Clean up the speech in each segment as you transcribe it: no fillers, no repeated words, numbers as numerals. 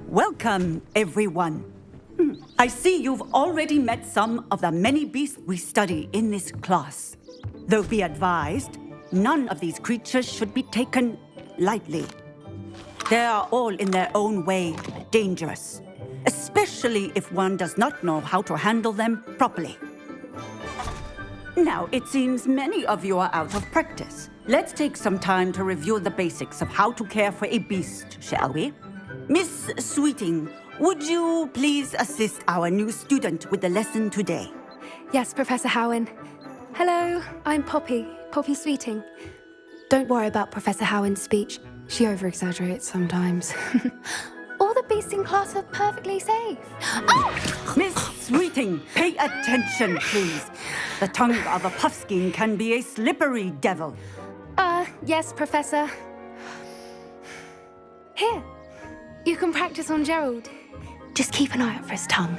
Welcome, everyone. I see you've already met some of the many beasts we study in this class. Though be advised, none of these creatures should be taken lightly. They are all in their own way dangerous, especially if one does not know how to handle them properly. Now, it seems many of you are out of practice. Let's take some time to review the basics of how to care for a beast, shall we? Miss Sweeting, would you please assist our new student with the lesson today? Yes, Professor Howen. Hello, I'm Poppy Sweeting. Don't worry about Professor Howen's speech. She over-exaggerates sometimes. All the beasts in class are perfectly safe. Oh! Miss Sweeting, pay attention, please. The tongue of a puffskein can be a slippery devil. Yes, Professor. Here, you can practice on Gerald. Just keep an eye out for his tongue.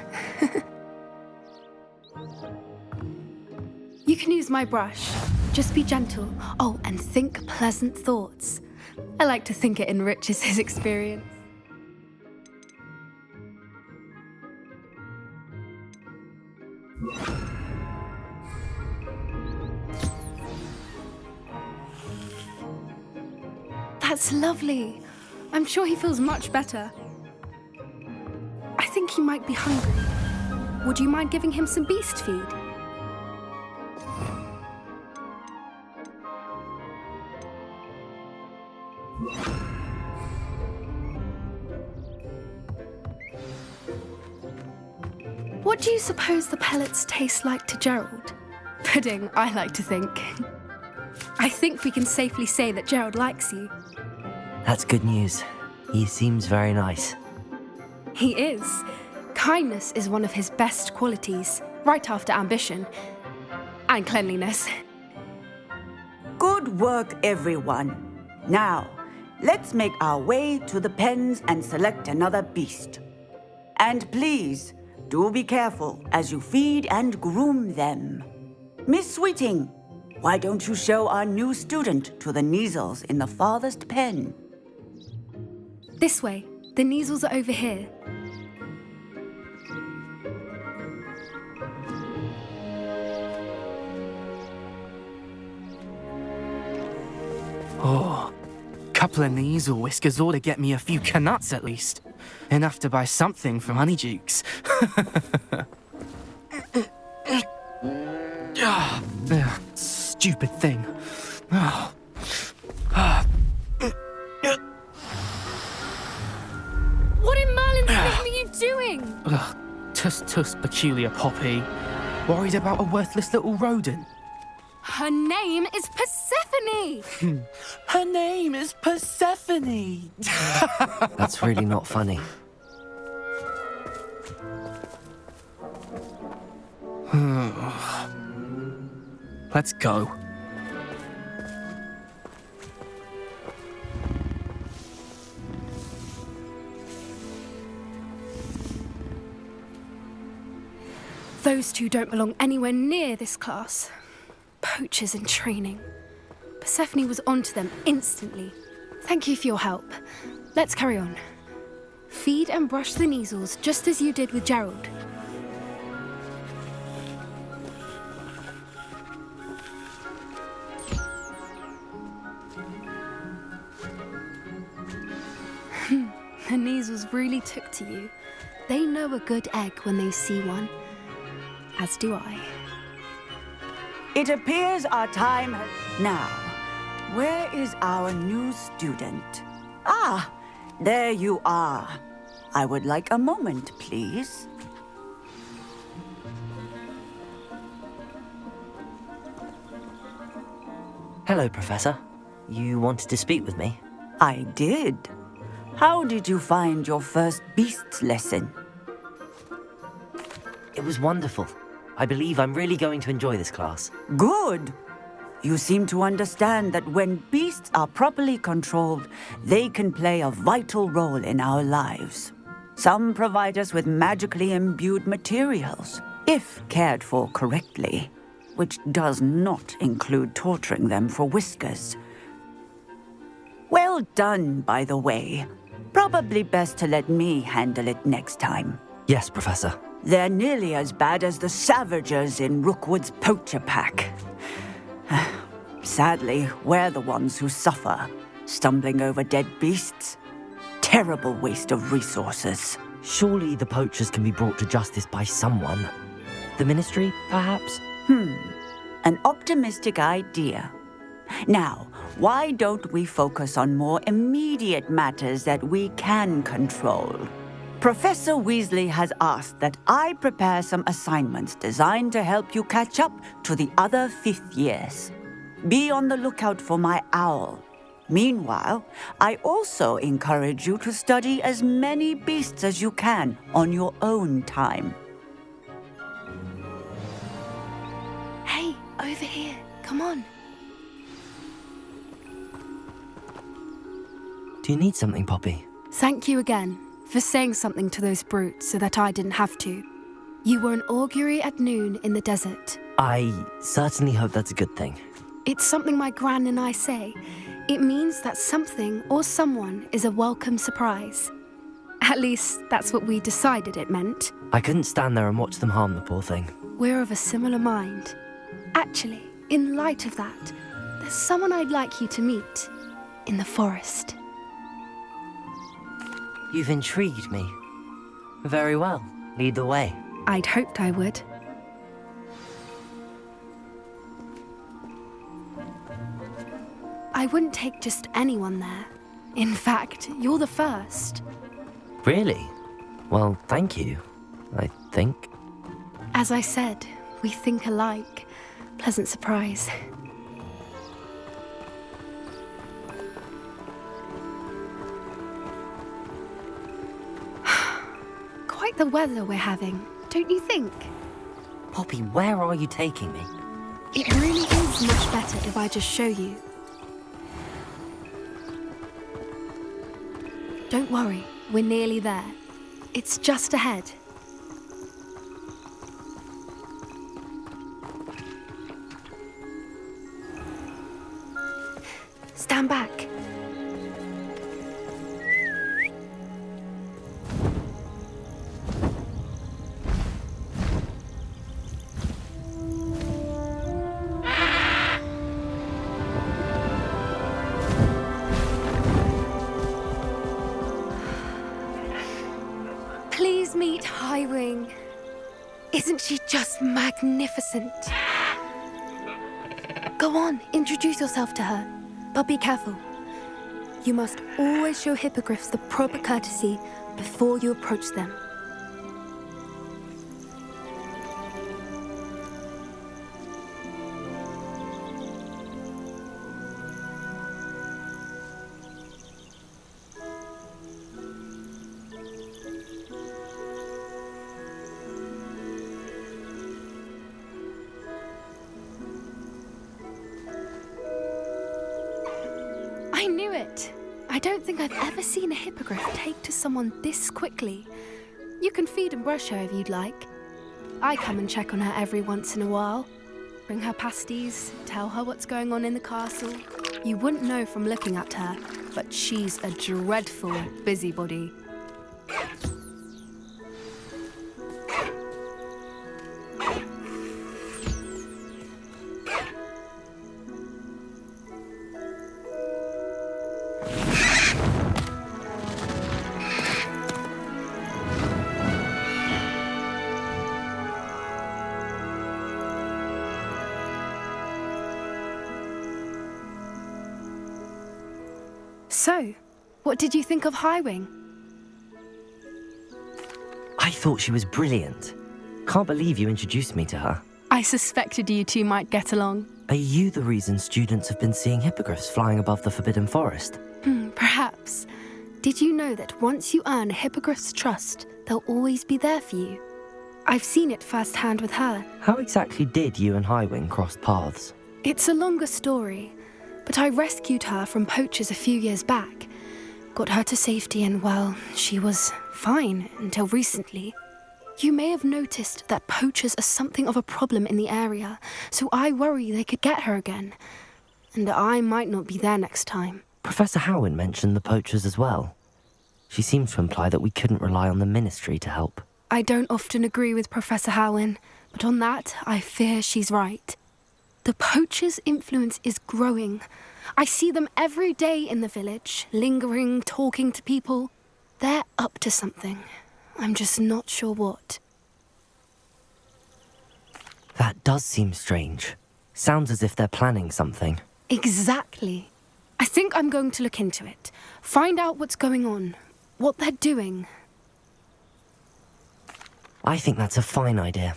You can use my brush. Just be gentle. Oh, and think pleasant thoughts. I like to think it enriches his experience. That's lovely. I'm sure he feels much better. I think he might be hungry. Would you mind giving him some beast feed? What do you suppose the pellets taste like to Gerald? Pudding, I like to think. I think we can safely say that Gerald likes you. That's good news. He seems very nice. He is. Kindness is one of his best qualities, right after ambition. And cleanliness. Good work, everyone. Now, let's make our way to the pens and select another beast. And please, do be careful as you feed and groom them. Miss Sweeting, why don't you show our new student to the Neasels in the farthest pen? This way. The Neasels are over here. Oh, couple of Neasel whiskers ought to get me a few canuts at least. Enough to buy something from Honeydukes. Stupid thing. What in Merlin's name are you doing? Tuss, peculiar Poppy. Worried about a worthless little rodent. Her name is Persephone! Her name is Persephone! That's really not funny. Let's go. Those two don't belong anywhere near this class. Poachers in training. Persephone was onto them instantly. Thank you for your help. Let's carry on. Feed and brush the Neasels just as you did with Gerald. The Neasels really took to you. They know a good egg when they see one. As do I. It appears our time has... Now, where is our new student? Ah, there you are. I would like a moment, please. Hello, Professor. You wanted to speak with me? I did. How did you find your first beasts lesson? It was wonderful. I believe I'm really going to enjoy this class. Good. You seem to understand that when beasts are properly controlled, they can play a vital role in our lives. Some provide us with magically imbued materials, if cared for correctly, which does not include torturing them for whiskers. Well done, by the way. Probably best to let me handle it next time. Yes, Professor. They're nearly as bad as the Savagers in Rookwood's poacher pack. Sadly, we're the ones who suffer, stumbling over dead beasts. Terrible waste of resources. Surely the poachers can be brought to justice by someone. The Ministry, perhaps? An optimistic idea. Now, why don't we focus on more immediate matters that we can control? Professor Weasley has asked that I prepare some assignments designed to help you catch up to the other fifth years. Be on the lookout for my owl. Meanwhile, I also encourage you to study as many beasts as you can on your own time. Hey, over here. Come on. Do you need something, Poppy? Thank you again for saying something to those brutes so that I didn't have to. You were an augury at noon in the desert. I certainly hope that's a good thing. It's something my gran and I say. It means that something or someone is a welcome surprise. At least, that's what we decided it meant. I couldn't stand there and watch them harm the poor thing. We're of a similar mind. Actually, in light of that, there's someone I'd like you to meet in the forest. You've intrigued me. Very well. Lead the way. I'd hoped I would. I wouldn't take just anyone there. In fact, you're the first. Really? Well, thank you, I think. As I said, we think alike. Pleasant surprise. Quite the weather we're having, don't you think? Poppy, where are you taking me? It really is much better if I just show you. Don't worry, we're nearly there. It's just ahead. Stand back. Please meet Highwing. Isn't she just magnificent? Go on, introduce yourself to her. But be careful. You must always show hippogriffs the proper courtesy before you approach them. I knew it. I don't think I've ever seen a hippogriff take to someone this quickly. You can feed and brush her if you'd like. I come and check on her every once in a while. Bring her pasties, tell her what's going on in the castle. You wouldn't know from looking at her, but she's a dreadful busybody. So, what did you think of Highwing? I thought she was brilliant. Can't believe you introduced me to her. I suspected you two might get along. Are you the reason students have been seeing hippogriffs flying above the Forbidden Forest? Perhaps. Did you know that once you earn a hippogriff's trust, they'll always be there for you? I've seen it firsthand with her. How exactly did you and Highwing cross paths? It's a longer story, but I rescued her from poachers a few years back. Got her to safety and, well, she was fine until recently. You may have noticed that poachers are something of a problem in the area, so I worry they could get her again. And I might not be there next time. Professor Howin mentioned the poachers as well. She seems to imply that we couldn't rely on the Ministry to help. I don't often agree with Professor Howin, but on that, I fear she's right. The poachers' influence is growing. I see them every day in the village, lingering, talking to people. They're up to something. I'm just not sure what. That does seem strange. Sounds as if they're planning something. Exactly. I think I'm going to look into it. Find out what's going on. What they're doing. I think that's a fine idea.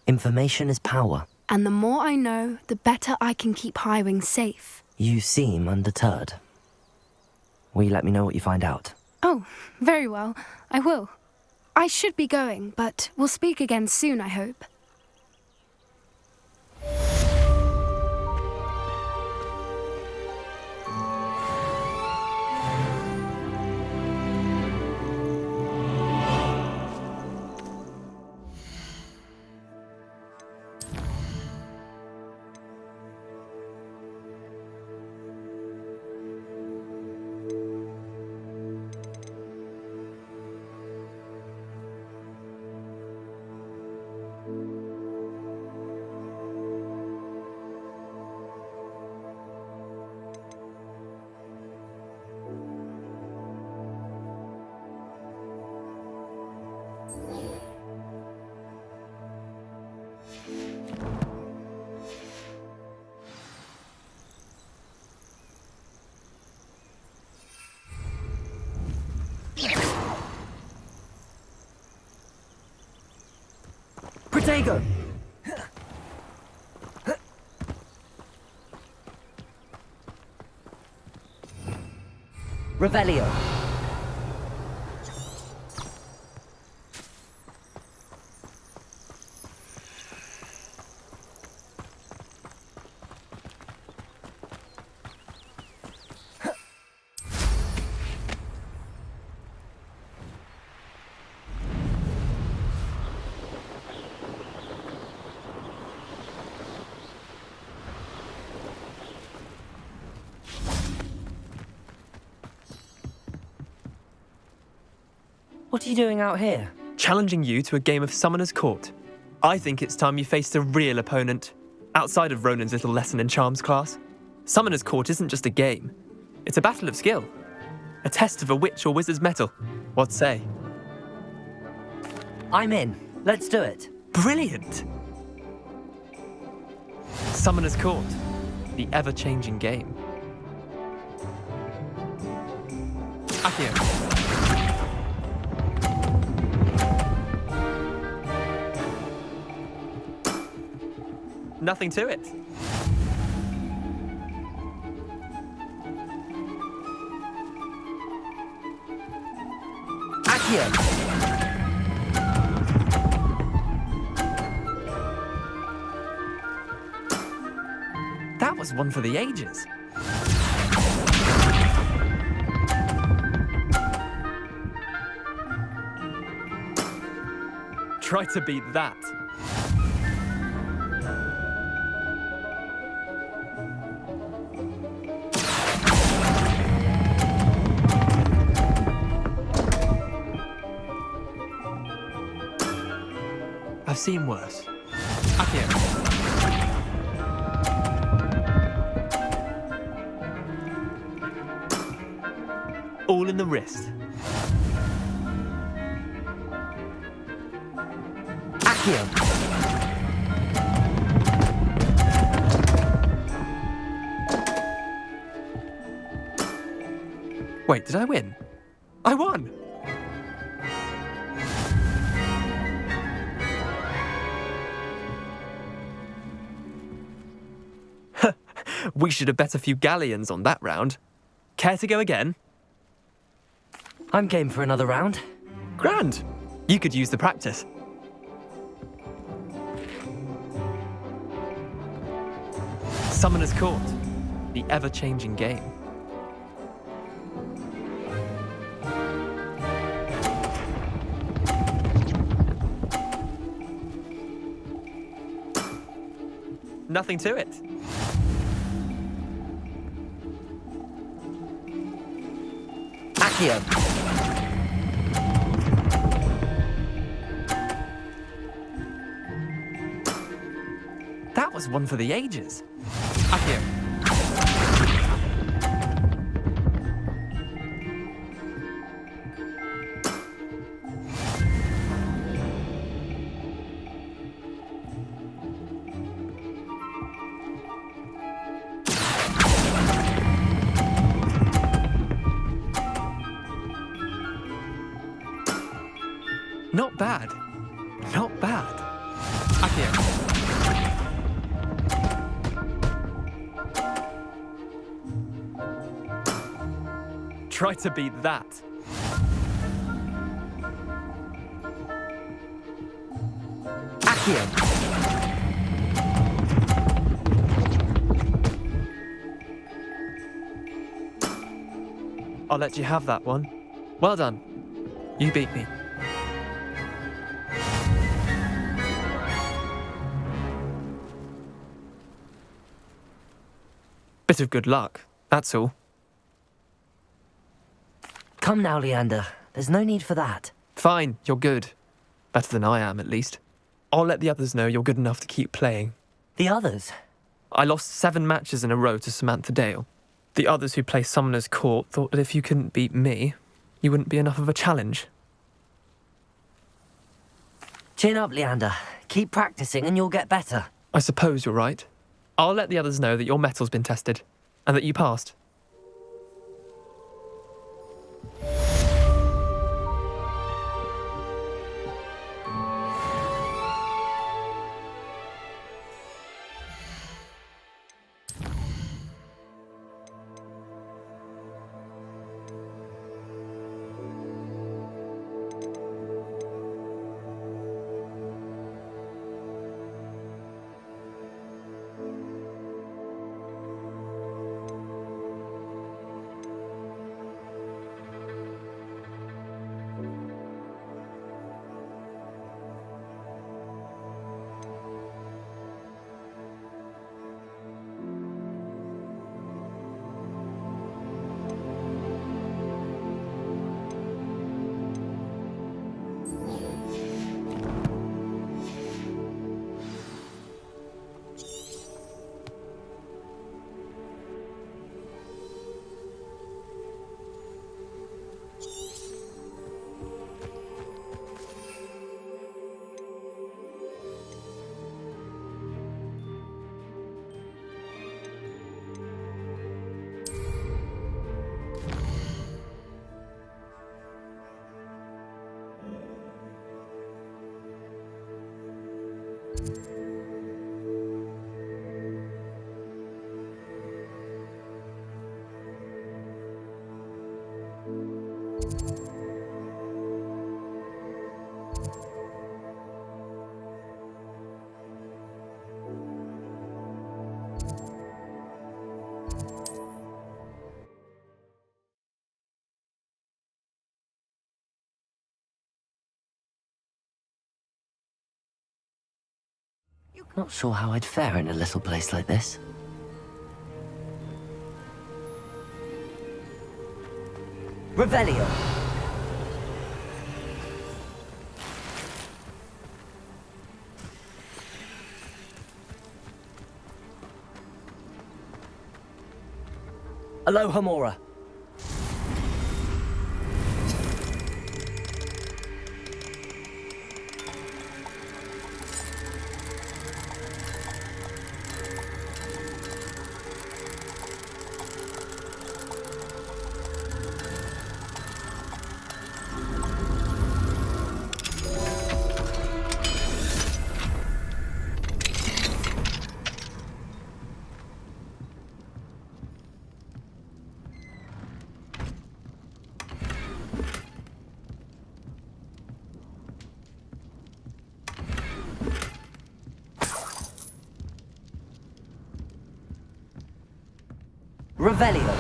Information is power. And the more I know, the better I can keep Highwing safe. You seem undeterred. Will you let me know what you find out? Oh, very well. I will. I should be going, but we'll speak again soon, I hope. Protego! Revelio! What are you doing out here? Challenging you to a game of Summoner's Court. I think it's time you faced a real opponent, outside of Ronan's little lesson in charms class. Summoner's Court isn't just a game. It's a battle of skill. A test of a witch or wizard's mettle. What say? I'm in. Let's do it. Brilliant! Summoner's Court. The ever-changing game. Accio. Nothing to it. Accio! That was one for the ages. Try to beat that. I've seen worse. Accio. All in the wrist. Accio! Wait, did I win? I won! We should have bet a few galleons on that round. Care to go again? I'm game for another round. Grand! You could use the practice. Summoner's Court. The ever-changing game. Nothing to it. Accio! was one for the ages. Accio. Not bad. Not bad. Accio. Try to beat that. Accio. I'll let you have that one. Well done. You beat me. Bit of good luck, that's all. Come now, Leander. There's no need for that. Fine, you're good. Better than I am, at least. I'll let the others know you're good enough to keep playing. The others? I lost 7 matches in a row to Samantha Dale. The others who play Summoner's Court thought that if you couldn't beat me, you wouldn't be enough of a challenge. Chin up, Leander. Keep practicing and you'll get better. I suppose you're right. I'll let the others know that your metal's been tested, and that you passed. Not sure how I'd fare in a little place like this. Revelio. Alohomora. Revelio.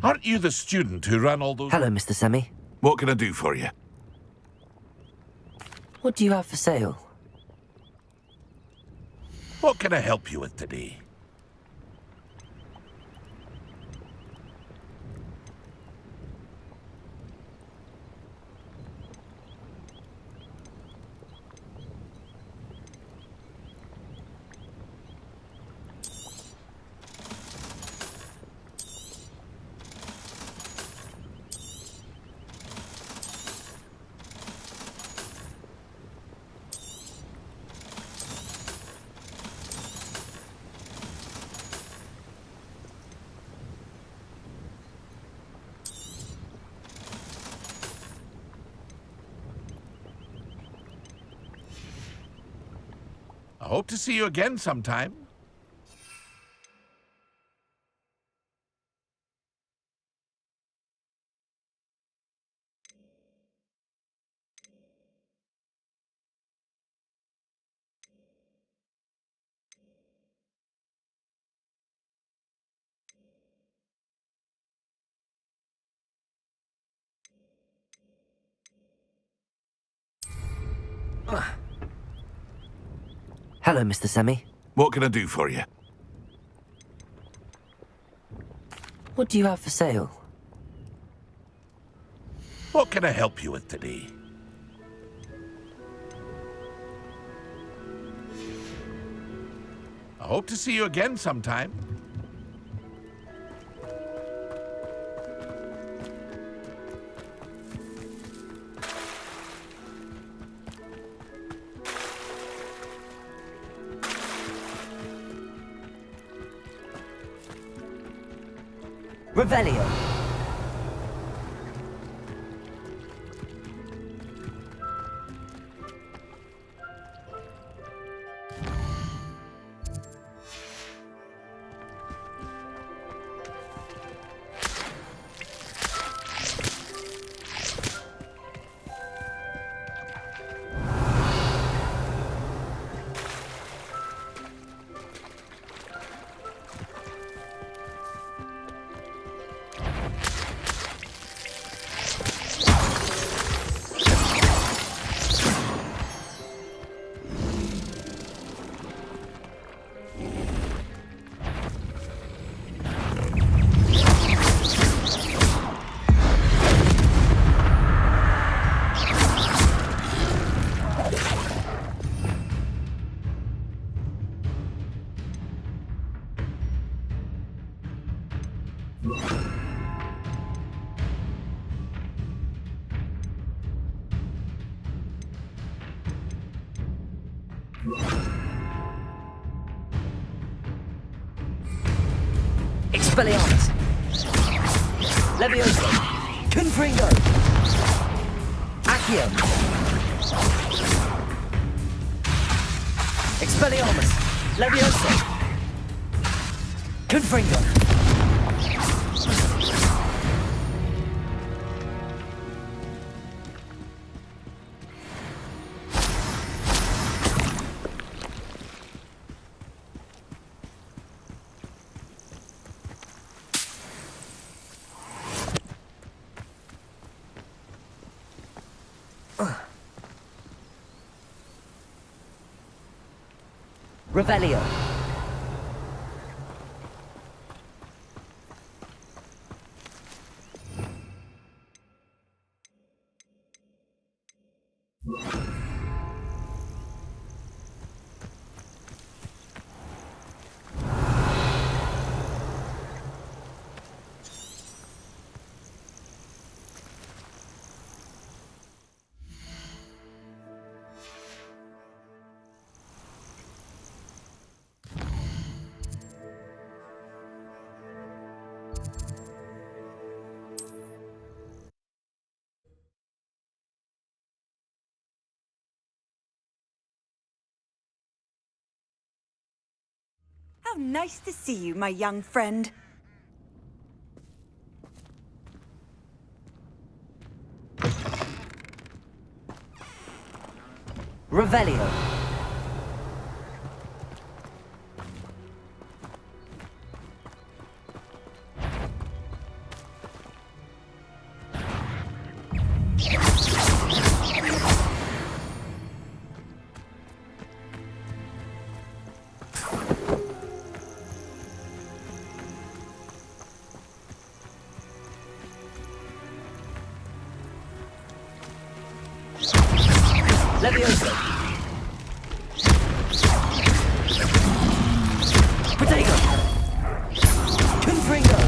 Aren't you the student who ran all those... Hello, Mr. Semi. What can I do for you? What do you have for sale? What can I help you with today? I hope to see you again sometime. Hello, Mr. Semi. What can I do for you? What do you have for sale? What can I help you with today? I hope to see you again sometime. Revelio. Expelliarmus. Levioso. Confringo. Accio. Expelliarmus. Levioso. Confringo. Revelio. How nice to see you, my young friend. Revelio. Levioso. Protego. Confringo.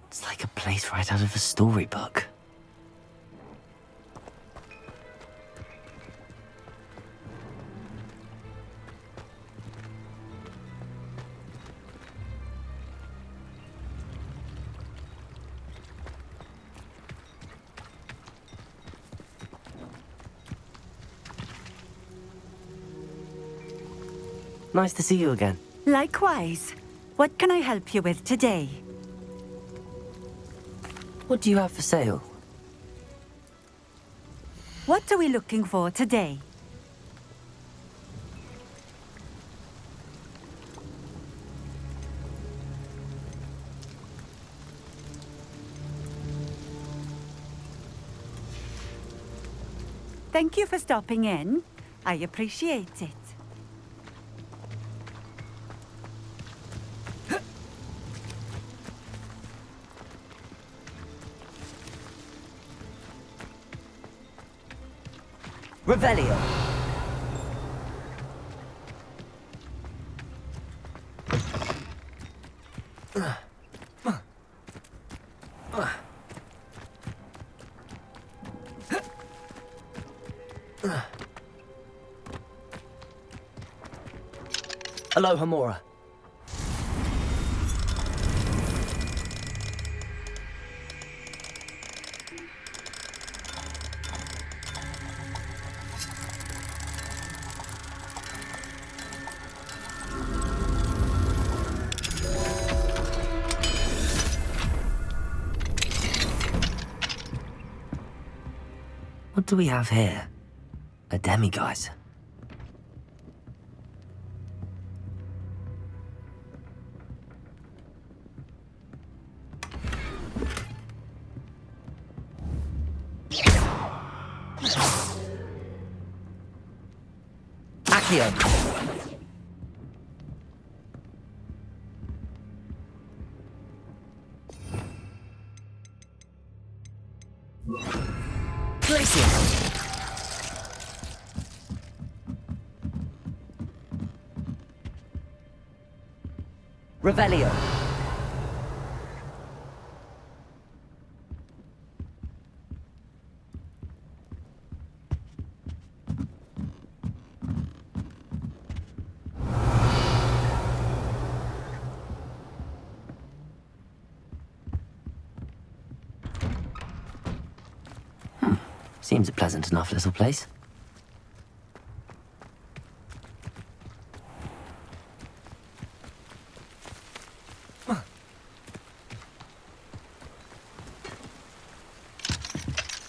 It's like a place right out of a storybook. Nice to see you again. Likewise. What can I help you with today? What do you have for sale? What are we looking for today? Thank you for stopping in. I appreciate it. Revelio. Aloha Mora. What do we have here? A demiguise. Accio. Glacier. Revelio. Seems a pleasant enough little place.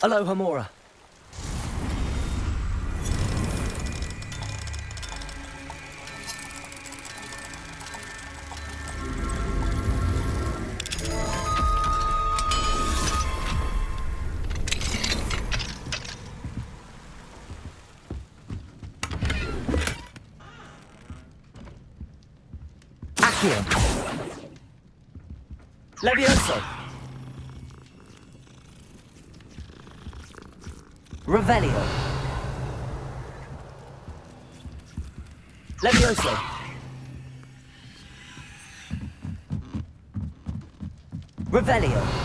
Aloha Mora. Accio. Levioso. Revelio. Levioso. Revelio.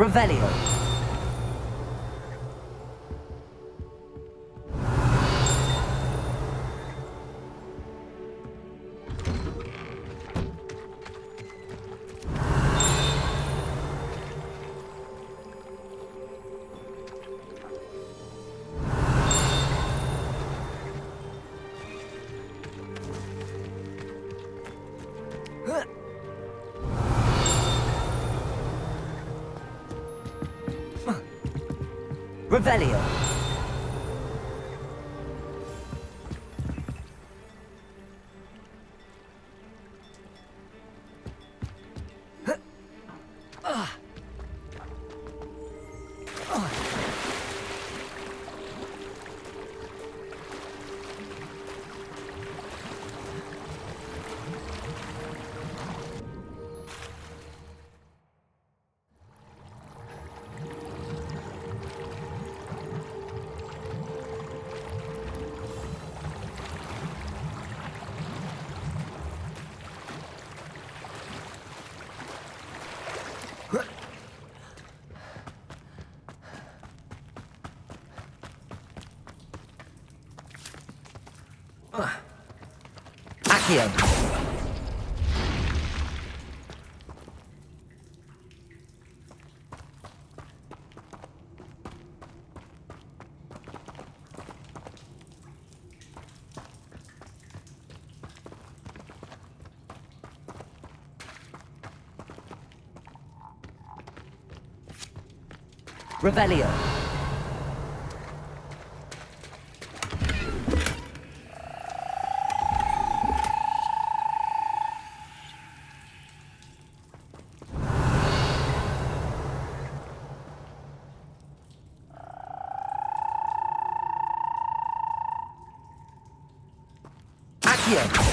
Revelio. Revelio. Accio. Revelio. Accio.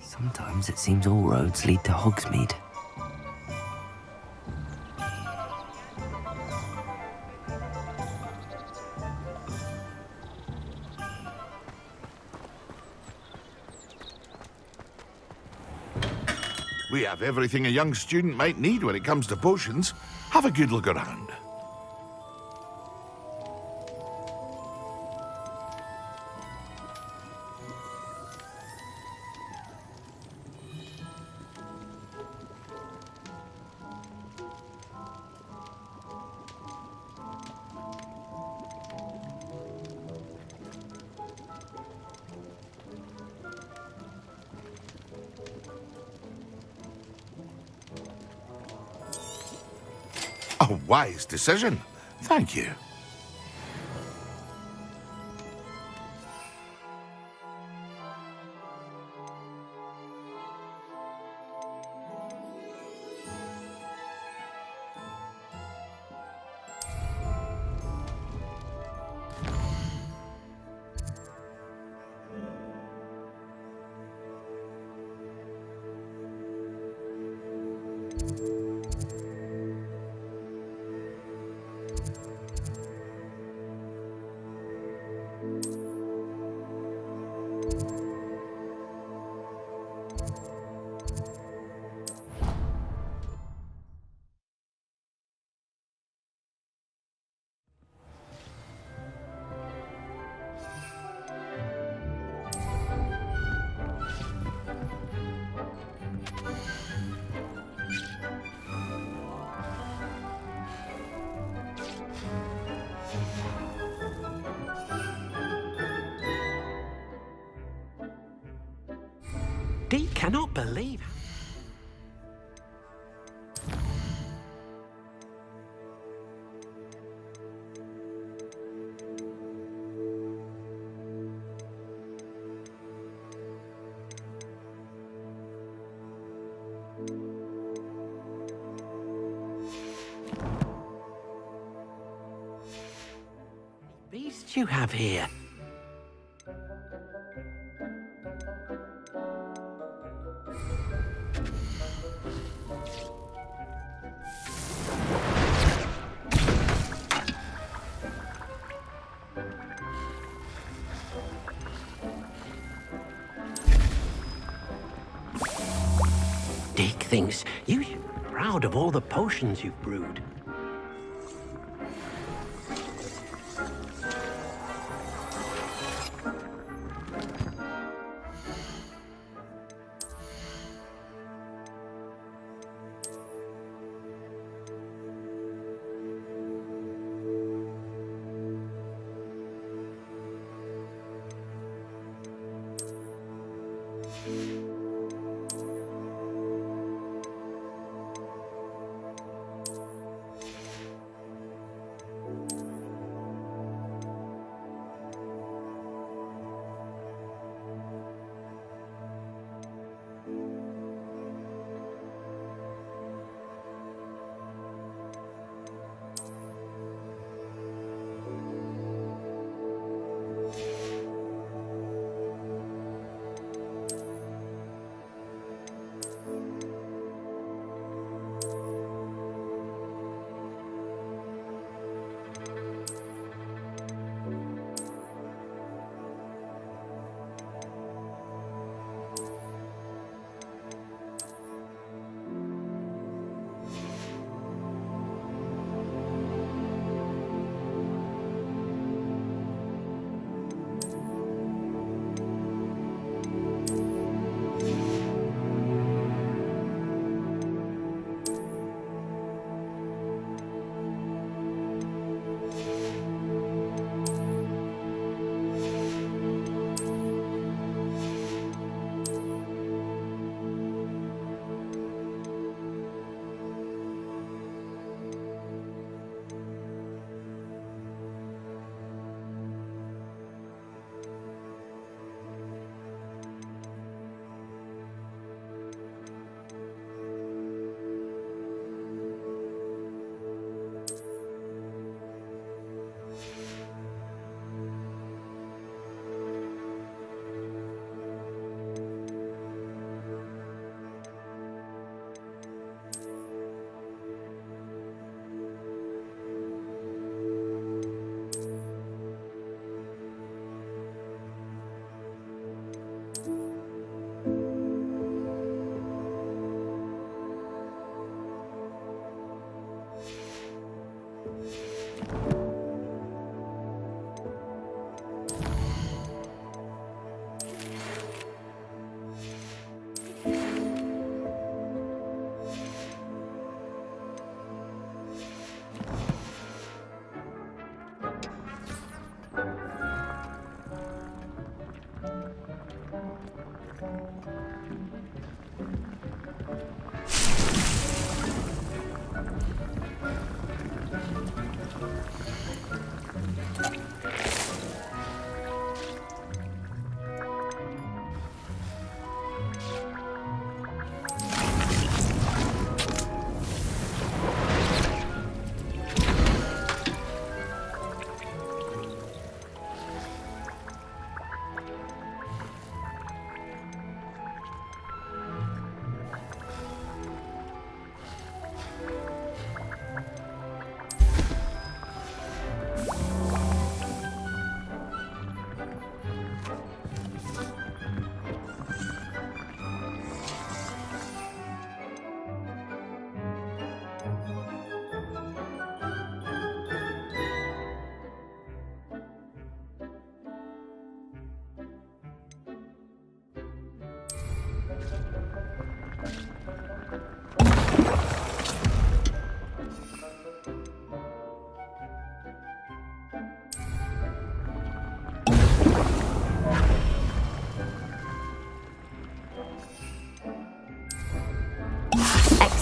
Sometimes it seems all roads lead to Hogsmeade. We have everything a young student might need when it comes to potions. Have a good look around. A wise decision. Thank you. Dee cannot believe. Beasts you have here. Dick thinks you should be proud of all the potions you've brewed.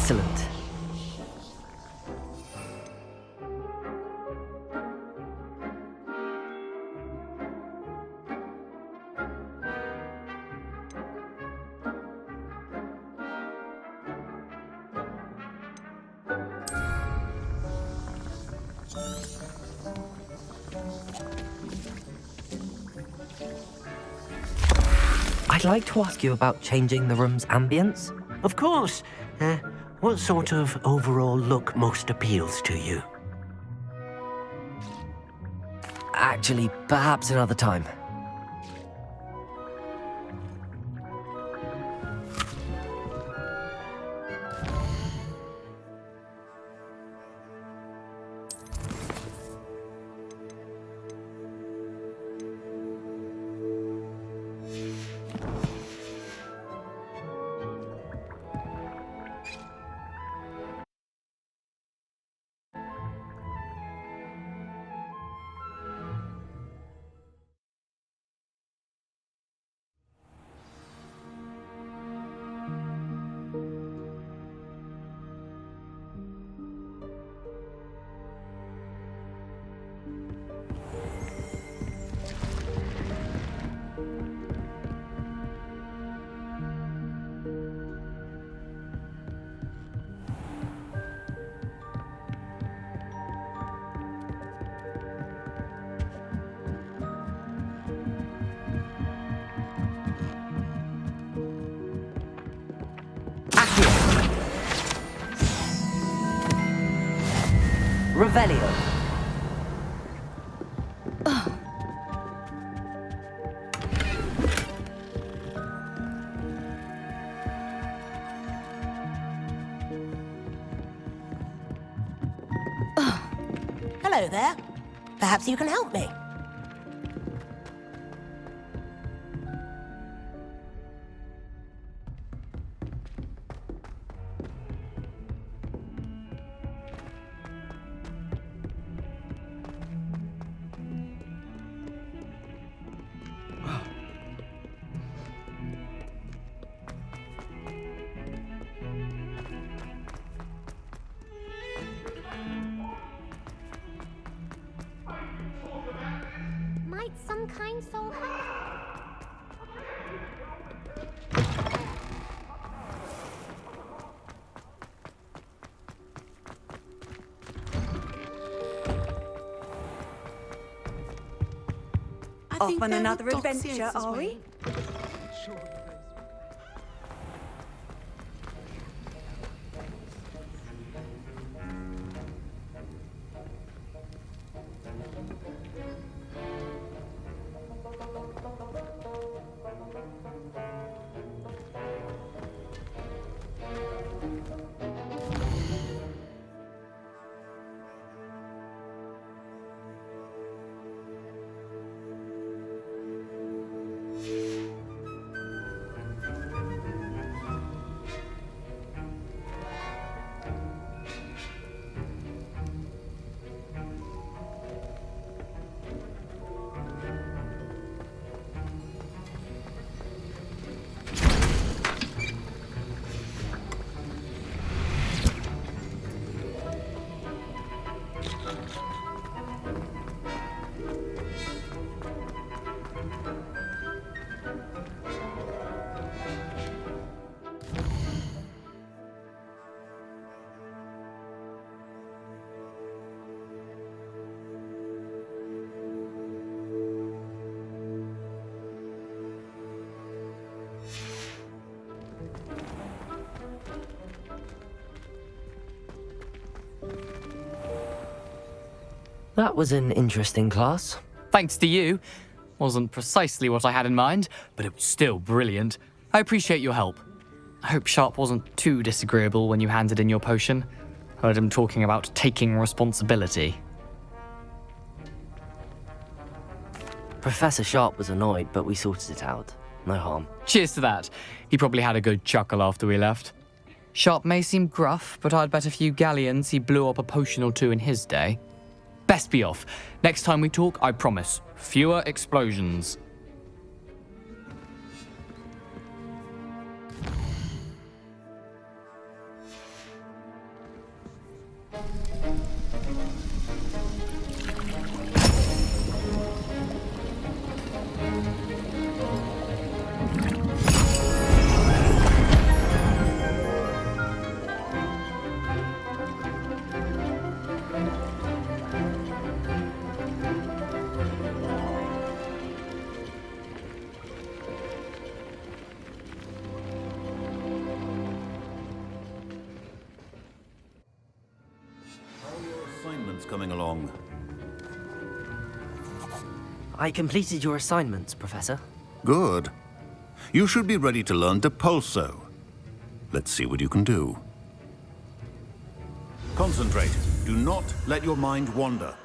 Excellent. I'd like to ask you about changing the room's ambience. Of course. What sort of overall look most appeals to you? Actually, perhaps another time. Revelio. Hello there. Perhaps you can help me. Might some kind soul help? Off on another adventure, are we? That was an interesting class. Thanks to you. Wasn't precisely what I had in mind, but it was still brilliant. I appreciate your help. I hope Sharp wasn't too disagreeable when you handed in your potion. Heard him talking about taking responsibility. Professor Sharp was annoyed, but we sorted it out. No harm. Cheers to that. He probably had a good chuckle after we left. Sharp may seem gruff, but I'd bet a few galleons he blew up a potion or two in his day. Best be off. Next time we talk, I promise, fewer explosions. coming along? I completed your assignments, Professor. Good. You should be ready to learn Depulso. Let's see what you can do. Concentrate. Do not let your mind wander.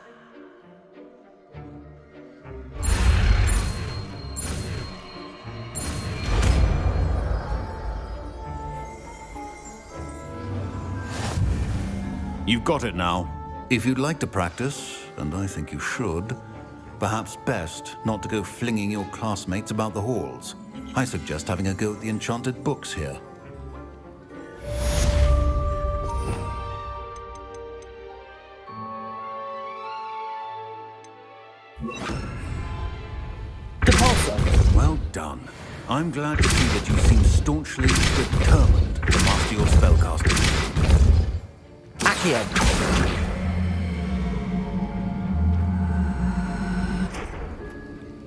You've got it now. If you'd like to practice, and I think you should, perhaps best not to go flinging your classmates about the halls. I suggest having a go at the enchanted books here. Depulso! Well done. I'm glad to see that you seem staunchly determined to master your spellcasting. Accio!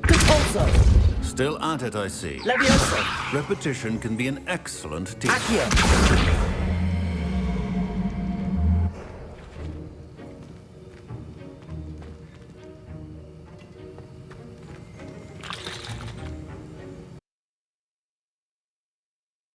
Depulso! Still at it, I see. Levioso! Repetition can be an excellent teacher. Accio!